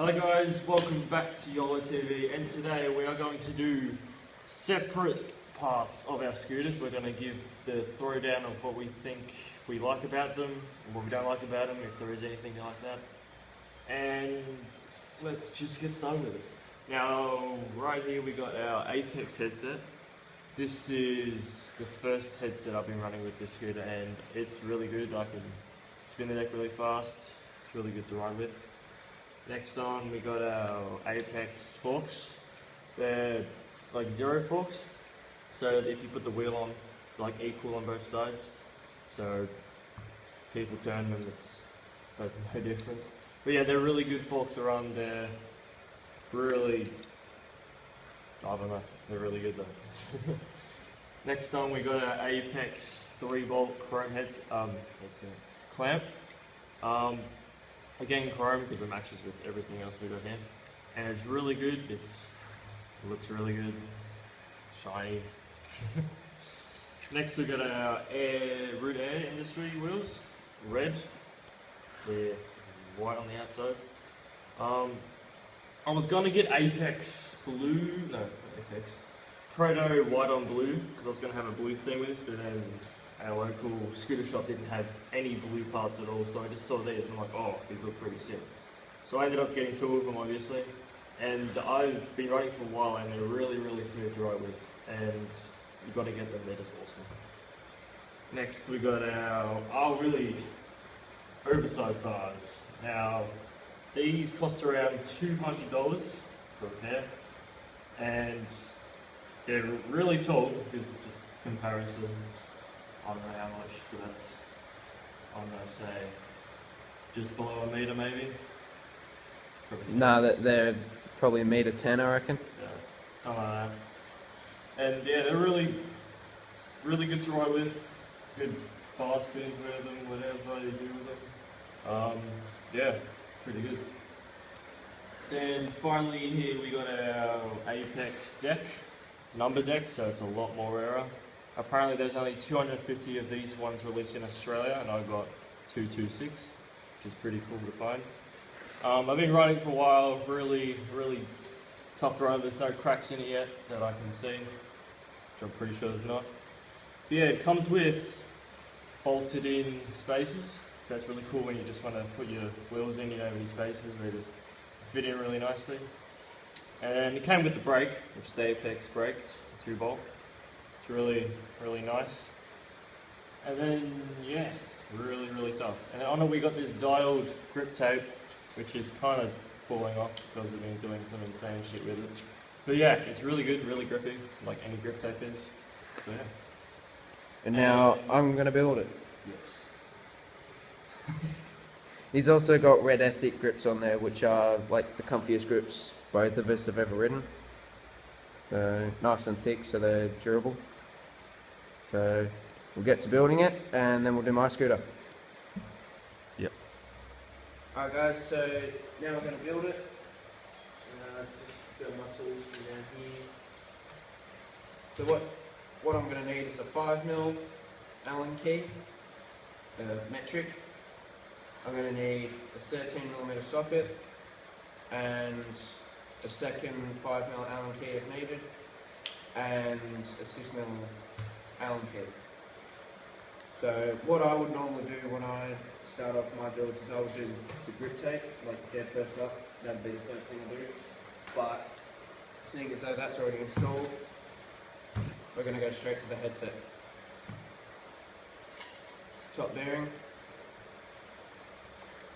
Hello guys, welcome back to YOLO TV, and today we are going to do separate parts of our scooters. We're going to give the throwdown of what we think we like about them and what we don't like about them, if there is anything like that. And let's just get started with it. Now, right here we got our Apex headset. This is the first headset I've been running with this scooter, and it's really good. I can spin the deck really fast. It's really good to ride with. Next on, we got our Apex forks. They're like zero forks, so if you put the wheel on, like equal on both sides. So people turn them, it's no different. But yeah, they're really good forks to run. They're really, I don't know, they're really good though. Next on, we got our Apex 3-bolt chrome clamp. Again, chrome because it matches with everything else we got here, and it's really good. It looks really good. It's shiny. Next, we got our Root Air Industry wheels, red with white on the outside. I was gonna get Apex blue, no, not Apex, Proto white on blue because I was gonna have a blue thing with this, but then our local scooter shop didn't have any blue parts at all, so I just saw these and I'm like, oh, these look pretty sick. So I ended up getting two of them, obviously, and I've been riding for a while and they're really, really smooth to ride with, and you've got to get them, they're just awesome. Next we got our really oversized bars. Now, these cost around $200 for a pair, and they're really tall because just comparison, I don't know how much, but that's, I don't know, say, just below a metre maybe? Nah, they're probably 1.10 m, I reckon. Yeah, something like that. And yeah, they're really good to ride with, good bar spins with them, whatever you do with them. Yeah, pretty good. Then finally here we got our Apex deck, number deck, so it's a lot more rarer. Apparently there's only 250 of these ones released in Australia, and I got 226, which is pretty cool to find. I've been riding for a while, really tough ride. There's no cracks in it yet that I can see, which I'm pretty sure there's not. But yeah, it comes with bolted in spacers, so that's really cool when you just want to put your wheels in, you don't have any spacers, they just fit in really nicely. And it came with the brake, which is the Apex brake, 2-bolt. It's really nice. And then, yeah, really tough. And on it we got this dialed grip tape, which is kind of falling off because I've been doing some insane shit with it. But yeah, it's really good, really grippy, like any grip tape is. So yeah. And now I'm going to build it. Yes. He's also got Red Ethic grips on there, which are like the comfiest grips both of us have ever ridden. So nice and thick, so they're durable. So we'll get to building it, and then we'll do my scooter. Yep. Alright guys, so now we're going to build it. Just got my tools from down here. So what I'm going to need is a 5mm Allen key, metric. I'm going to need a 13mm socket and a second 5mm Allen key if needed, and a 6mm Allen key. So what I would normally do when I start off my builds is I would do the grip tape, like dead first up. That would be the first thing I do. But seeing as though that's already installed, we're going to go straight to the headset. Top bearing,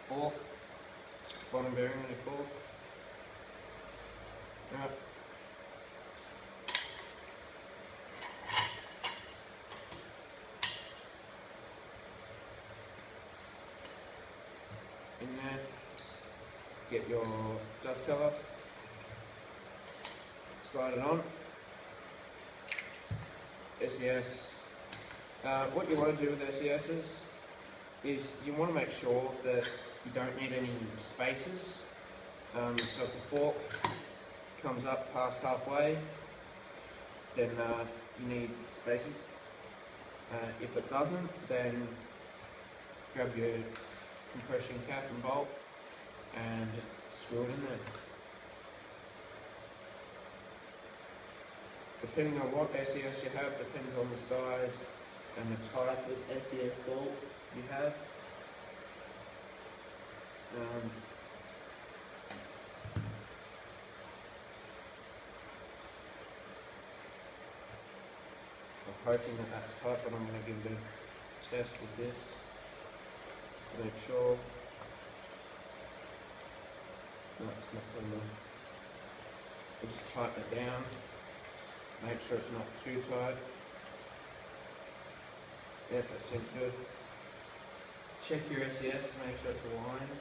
fork, bottom bearing on your fork. Right. In there, get your dust cover, slide it on. SES. What you want to do with SESs is you want to make sure that you don't need any spaces. So if the fork comes up past halfway, then you need spaces. If it doesn't, then grab your compression cap and bolt and just screw it in there. Depending on what SES you have, depends on the size and the type of SES bolt you have. I'm hoping that that's tight, but I'm going to give it a test with this just to make sure. No, it's not going to. I'll just tighten it down, make sure it's not too tight. Yep, that seems good. Check your SES to make sure it's aligned.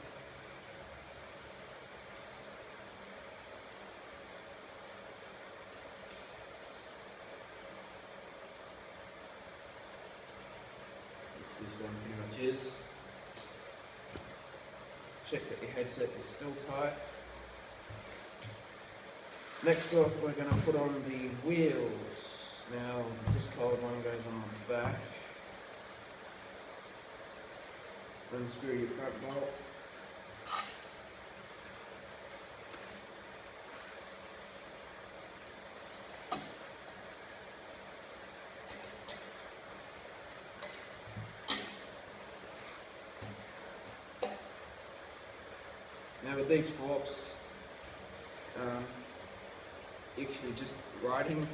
This one pretty much is. Check that your headset is still tight. Next up, we're going to put on the wheels. Now, the discolored one goes on the back. Unscrew your front bolt. Now with these forks, if you're just riding,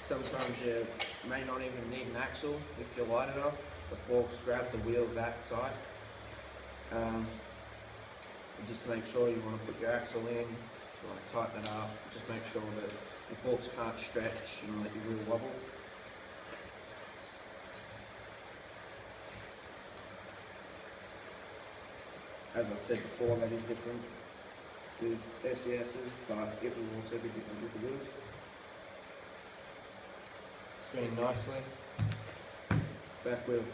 sometimes you may not even need an axle if you're light enough. The forks grab the wheel that tight. Just to make sure you want to put your axle in, you want to tighten it up, just make sure that the forks can't stretch and let your wheel wobble. As I said before, that is different with SES's, but it will also be different with the wheels. Spinning nicely. Back wheel.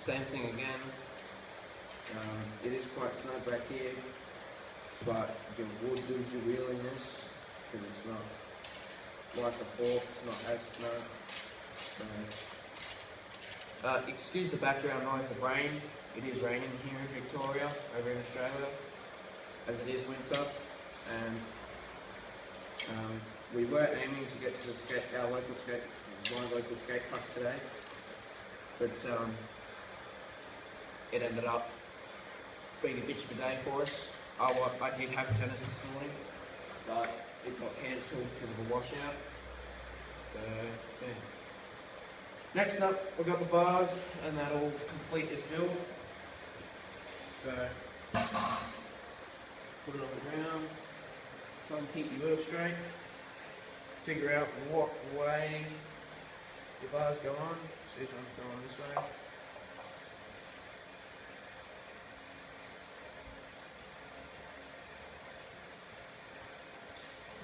Same thing again. It is quite snug back here, but you would lose your wheel in this because it's not like a fork, it's not as snug. Excuse the background noise of rain. It is raining here in Victoria, over in Australia, as it is winter, and we were aiming to get to the my local skate park today, but it ended up being a bitch of a day for us. I did have tennis this morning, but it got cancelled because of a washout. So, yeah. Next up, we've got the bars, and that'll complete this build. So, put it on the ground, try and keep your wheel straight, figure out what way your bars go on. See if I'm going this way.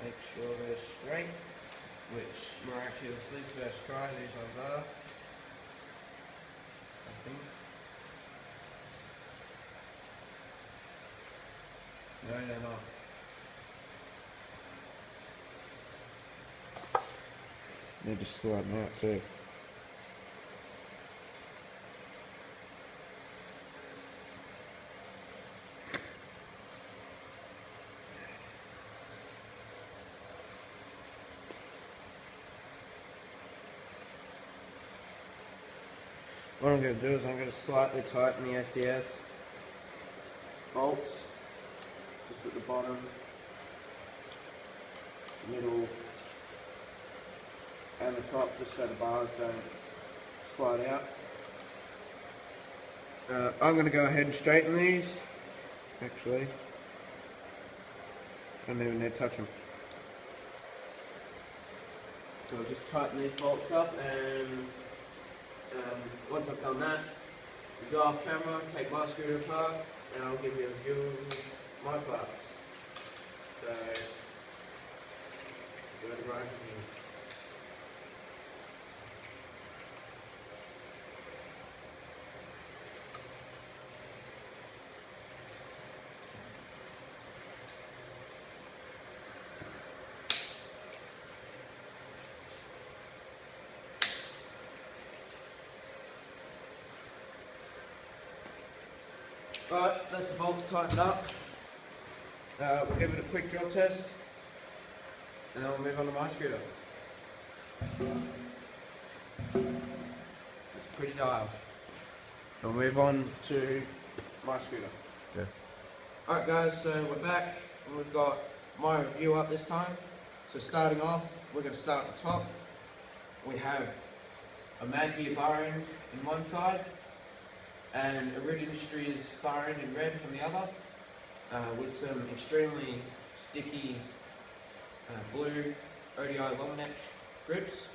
Make sure they're straight, which miraculously, first try, these ones are, I think. No, they're not. They're just sliding out too. What I'm going to do is I'm going to slightly tighten the SES bolts, just at the bottom, middle, and the top, just so the bars don't slide out. I'm going to go ahead and straighten these. Actually, I don't even need to touch them. So I'll just tighten these bolts up, and once I've done that, I'll go off camera, take my scooter apart, and I'll give you a view of my parts. So, go to right from here. Right, that's the bolts tightened up. We'll give it a quick drill test, and then we'll move on to my scooter. It's pretty dialed. We'll move on to my scooter. Yeah. Alright guys, so we're back, and we've got my review up this time. So starting off, we're going to start at the top. We have a Mad Gear bar end in one side, and a Red Industries bar end in red on the other, with some extremely sticky blue ODI long neck grips.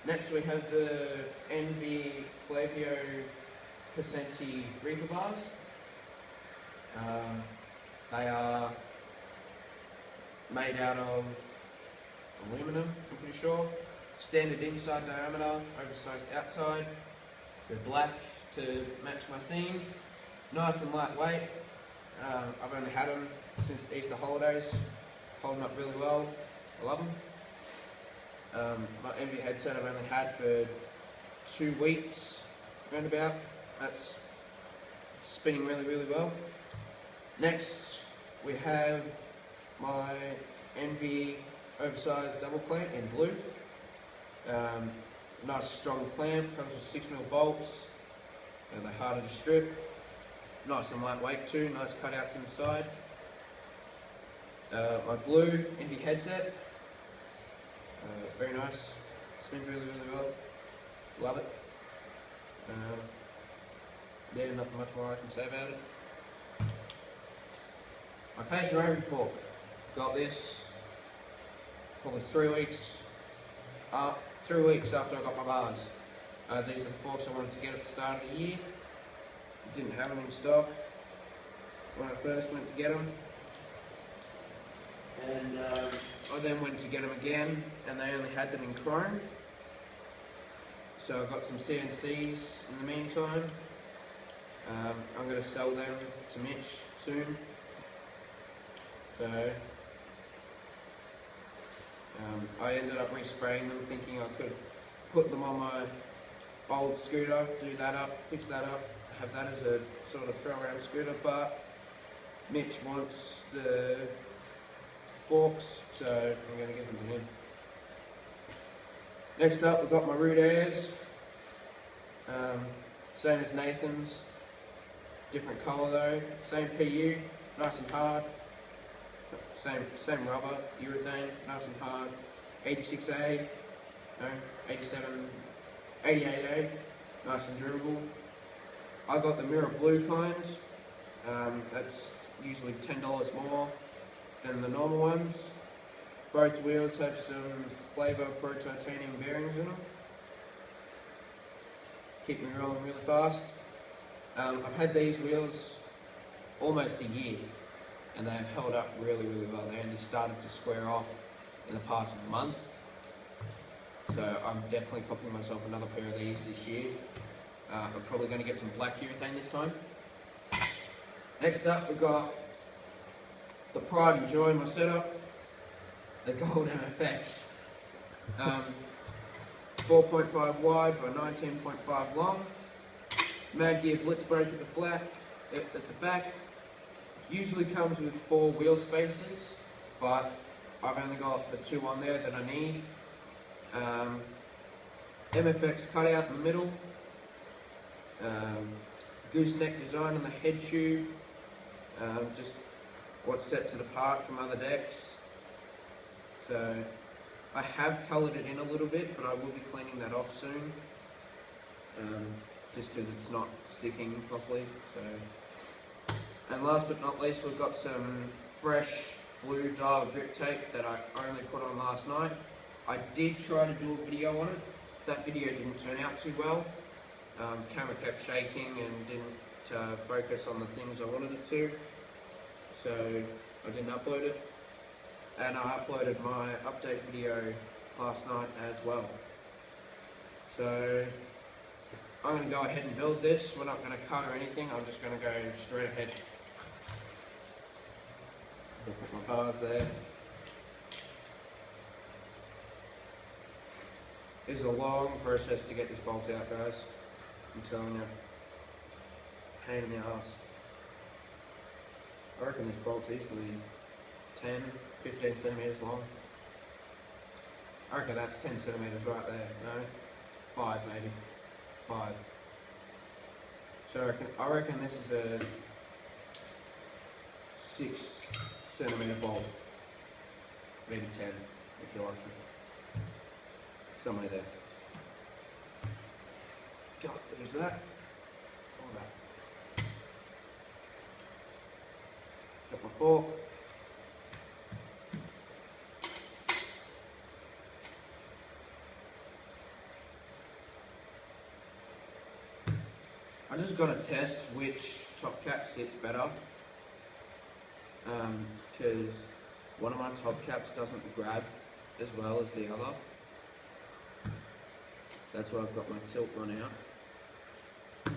Next we have the NV Flavio Percenti Reaper bars. They are made out of aluminum, I'm pretty sure. Standard inside diameter, oversized outside. They're black to match my theme. Nice and lightweight. I've only had them since the Easter holidays. Hold them up really well. I love them. My MV headset I've only had for 2 weeks, roundabout. That's spinning really, really well. Next, we have my NV oversized double clamp in blue. Nice strong clamp, comes with 6mm bolts, and they're harder to strip. Nice and lightweight too, nice cutouts inside. My blue NV headset, very nice, spins really, really well, love it. Yeah, nothing much more I can say about it. My face roving fork, got this probably 3 weeks after I got my bars. These are the forks I wanted to get at the start of the year. Didn't have them in stock when I first went to get them. And I then went to get them again, and they only had them in chrome. So I got some CNCs in the meantime. I'm going to sell them to Mitch soon. So I ended up respraying them, thinking I could put them on my old scooter, do that up, fix that up, have that as a sort of throw around scooter, but Mitch wants the forks, so I'm going to give them to him. Next up, we've got my Root Airs, same as Nathan's, different colour though, same PU, nice and hard, same rubber, urethane, nice and hard, 86A, no, 87, 88A, nice and durable. I got the mirror blue kind, that's usually $10 more than the normal ones. Both wheels have some Flavor Pro Titanium bearings in them. Keep me rolling really fast. I've had these wheels almost a year, and they've held up really, really well. They only started to square off in the past month. So I'm definitely copying myself another pair of these this year. I'm probably going to get some black urethane this time. Next up, we've got the pride and joy in my setup, the Gold MFX. 4.5 wide by 19.5 long. Mad Gear Blitz brake at the back. Usually comes with 4 wheel spaces, but I've only got the 2 on there that I need. MFX cutout in the middle. Gooseneck design on the head tube. Just what sets it apart from other decks. So I have coloured it in a little bit, but I will be cleaning that off soon. Just because it's not sticking properly. So. And last but not least, we've got some fresh blue dial grip tape that I only put on last night. I did try to do a video on it. That video didn't turn out too well. Camera kept shaking and didn't focus on the things I wanted it to. So I didn't upload it. And I uploaded my update video last night as well. So I'm going to go ahead and build this. We're not going to cut or anything. I'm just going to go straight ahead. I'll put my bars there. It's a long process to get this bolt out, guys. I'm telling you. Pain in the ass. I reckon this bolt's easily 10, 15 centimetres long. I reckon that's 10 centimetres right there, no? 5 maybe. 5. So I reckon this is a 6 centimetre bolt. Maybe 10 if you're lucky. Somewhere there. God, there's that. All that. Got my fork. I just got to test which top cap sits better, because one of my top caps doesn't grab as well as the other. That's why I've got my tilt one out.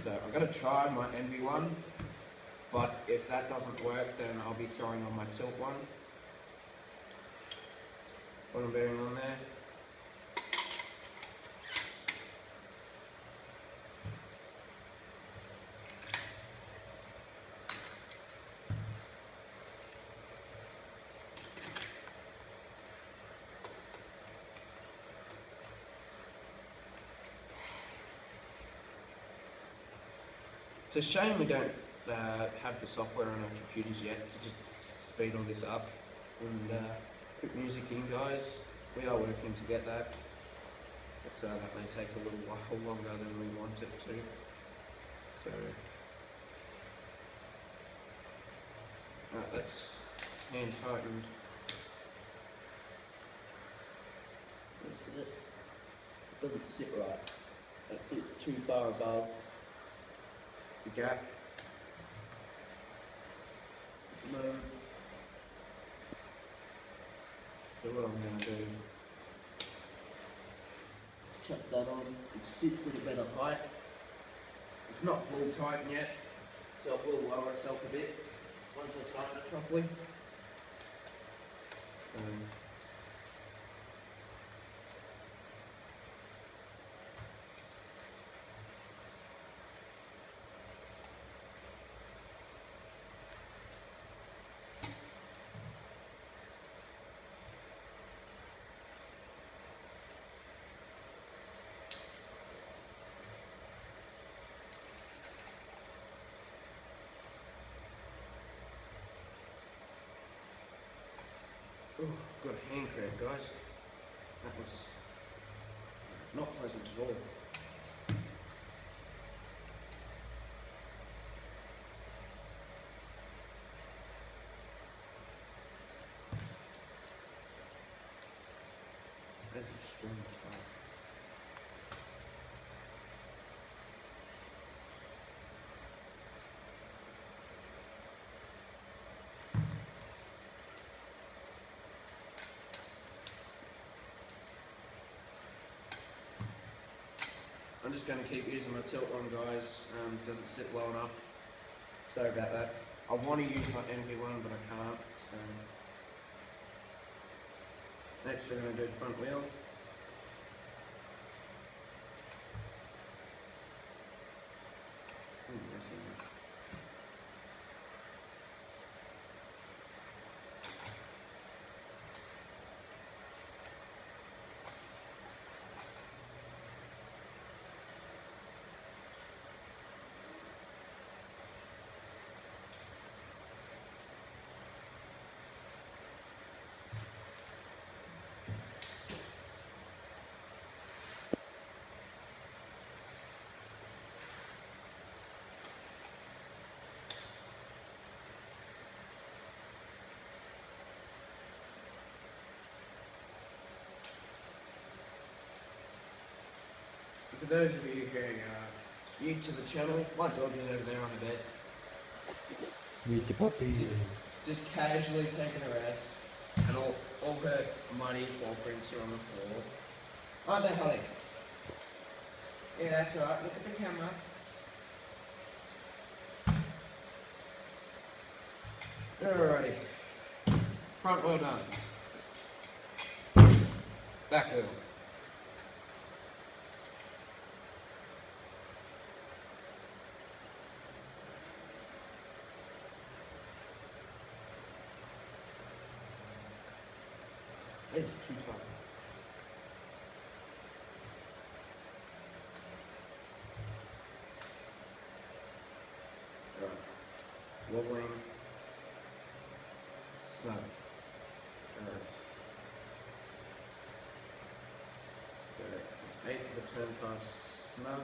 So I'm going to try my Envy one, but if that doesn't work, then I'll be throwing on my tilt one. Bottom bearing on there. It's a shame we don't have the software on our computers yet to just speed all this up and put music in, guys. We are working to get that, but that may take a little while longer than we want it to. So, that's hand tightened. What's this? It doesn't sit right. It sits too far above the gap. So what I'm going to do, chuck that on. It sits at a better height. It's not full tighten yet, so it will lower itself a bit once I've tightened it properly. Oh, got a hand cramp, guys. That was not pleasant at all. That's extremely tight. I'm just going to keep using my tilt one, guys. Doesn't sit well enough. Sorry about that. I want to use my Envy one, but I can't. So next, we're going to do the front wheel. For those of you who are new to the channel, my dog is over there on the bed. Meet your puppy. Just casually taking a rest, and all her muddy paw prints are on the floor. Aren't they, Holly? Yeah, that's right. Look at the camera. Alrighty. Front wheel done. Back wheel. is too tight. Alright. Wobbling. Snug. Alright. So, 8 for the turn pass snug.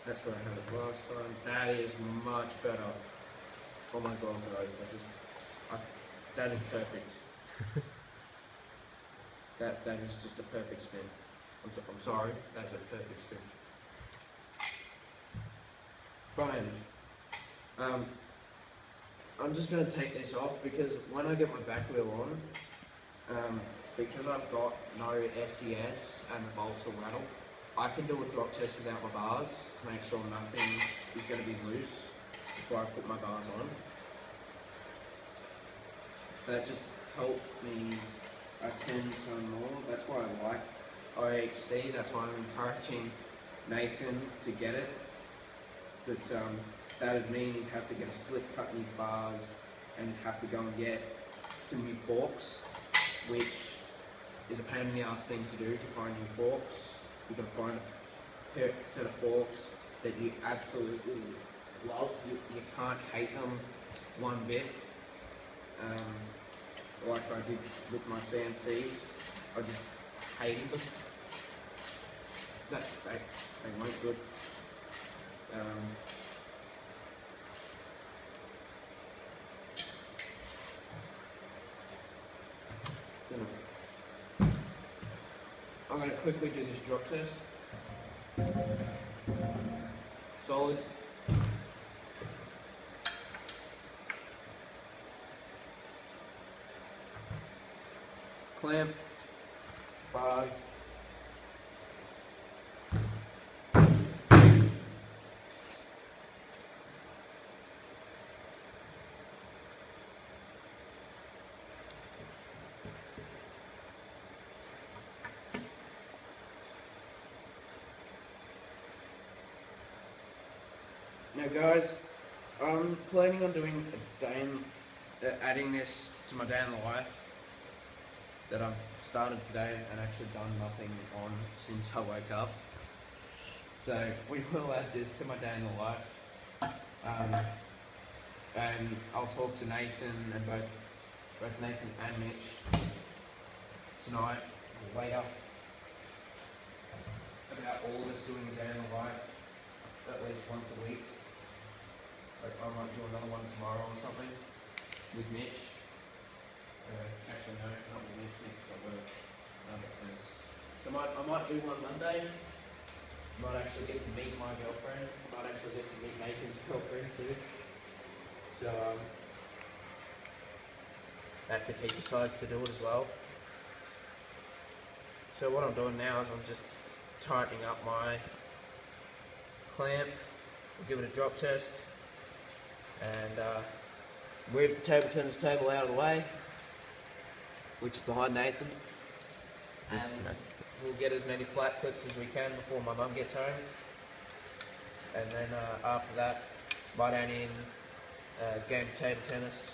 That's where I had it last time. That is much better. Oh my god, guys, that is perfect. that is just a perfect spin. I'm sorry, that's a perfect spin. Front end. I'm just going to take this off because when I get my back wheel on, because I've got no SES and the bolts will rattle, I can do a drop test without my bars to make sure nothing is going to be loose before I put my bars on. That just helps me a 10 ton more. That's why I like IHC. That's why I'm encouraging Nathan to get it. But that would mean he'd have to get a slip cut in his bars and he'd have to go and get some new forks, which is a pain in the ass thing to do, to find new forks. You can find a set of forks that you absolutely love. You can't hate them one bit. Like I did with my CNCs, I just hated them. They weren't good. I'm going to quickly do this drop test. Solid. Clamp. Bars. Now guys, I'm planning on doing a day in, adding this to my day in the life that I've started today and actually done nothing on since I woke up. So we will add this to my day in the life. And I'll talk to Nathan and both Nathan and Mitch tonight or later about all of us doing a day in the life at least once a week. Like I might do another one tomorrow or something with Mitch. Actually no, not with Mitch, Mitch got work. That makes sense. So I might do one Monday. Might actually get to meet my girlfriend. Might actually get to meet Nathan's girlfriend too. So that's if he decides to do it as well. So what I'm doing now is I'm just tightening up my clamp. We'll give it a drop test and move the table tennis table out of the way, which is behind Nathan. And we'll get as many flat clips as we can before my mum gets home. And then after that, might add in a game of table tennis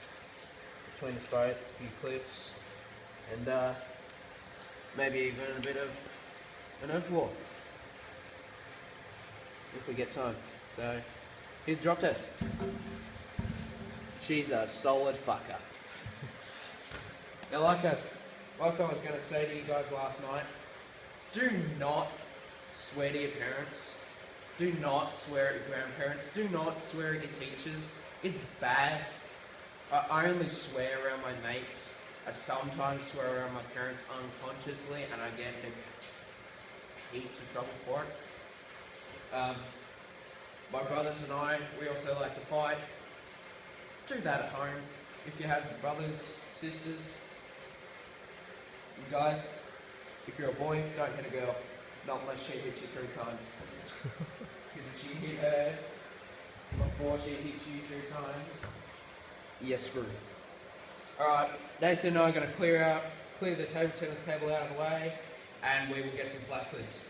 between us both, a few clips, and maybe even a bit of an earth walk if we get time. So here's the drop test. She's a solid fucker. Now like I was going to say to you guys last night, do not swear to your parents. Do not swear at your grandparents. Do not swear at your teachers. It's bad. I only swear around my mates. I sometimes swear around my parents unconsciously and I get in heaps of trouble for it. My brothers and I, we also like to fight. Do that at home. If you have brothers, sisters, and guys, if you're a boy, don't hit a girl. Not unless she hits you 3 times. Because if you hit her before she hits you 3 times, you're screwed. Alright, Nathan and I are going to clear the table tennis table out of the way, and we will get some flat clips.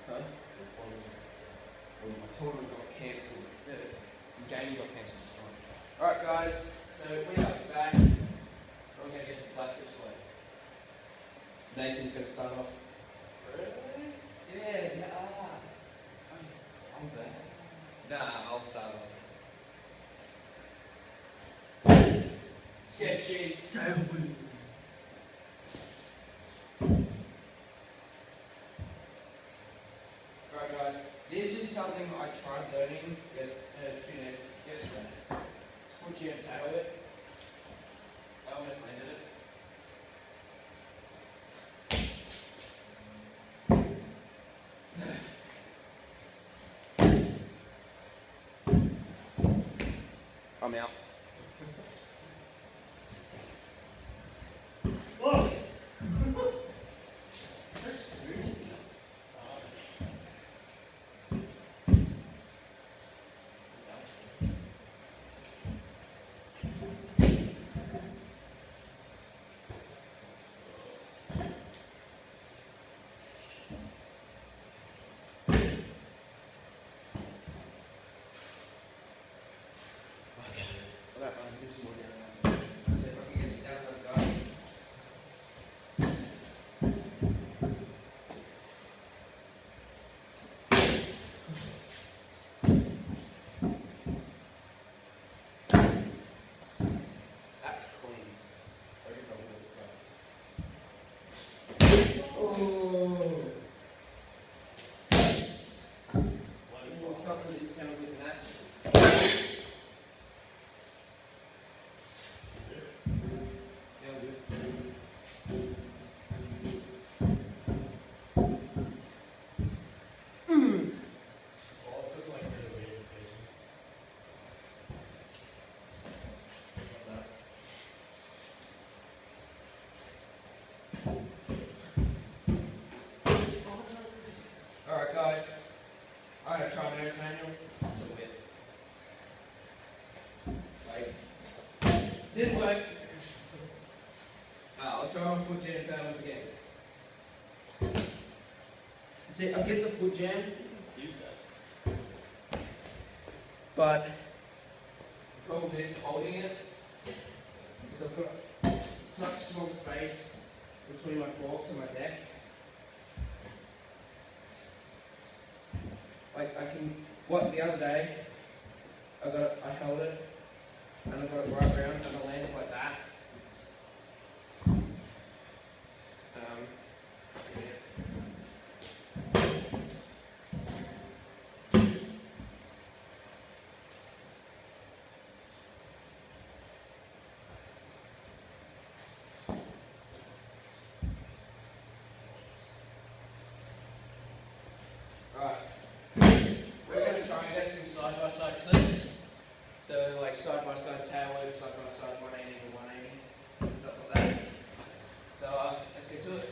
Huh? My tournament got cancelled. The game got cancelled this time. Alright guys, so we are back. I'm going to get some flat tips for you. Nathan's going to start off. Really? Yeah, I'm bad. Nah, I'll start off. Sketchy. Tailwind. Alright guys, this is something I tried learning yesterday. It's foot jam tail whip. I almost landed it. I'm out. Whoa! Alright, I'll do some more downsides. Let's see if I can get some downsides, guys. That's clean. Oh. Something didn't sound good in that. Yeah, good. Well, it feels like we're at a waiting station. Alright guys, I'm going to try my nose manual. It's a whip. Wait. Didn't work. I'll try my foot jam tail whip again. See, I get the foot jam, Do that. but the problem is holding it, because I've got such small space between my forks and my deck. Like I can, the other day, I held it, and I got it right around, and I landed like that. Alright, we're going to try and get some side-by-side clips. So like side-by-side tail whip, side-by-side 180 to 180, stuff like that. So let's get to it.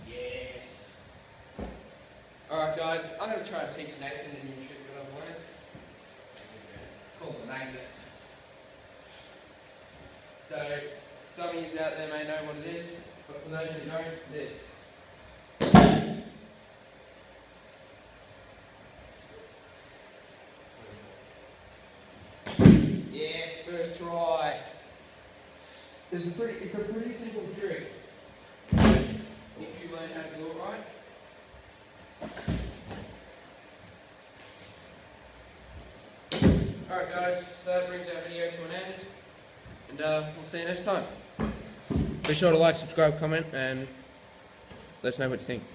Yes. Alright guys, I'm going to try to teach Nathan a new trick that I've learned. It's called the magnet. So, some of you out there may know what it is, but for those who don't, it's this. Yes, first try. So it's a pretty simple trick if you learn how to do it right. Alright guys, so that brings our video to an end, and we'll see you next time. Be sure to like, subscribe, comment, and let us know what you think.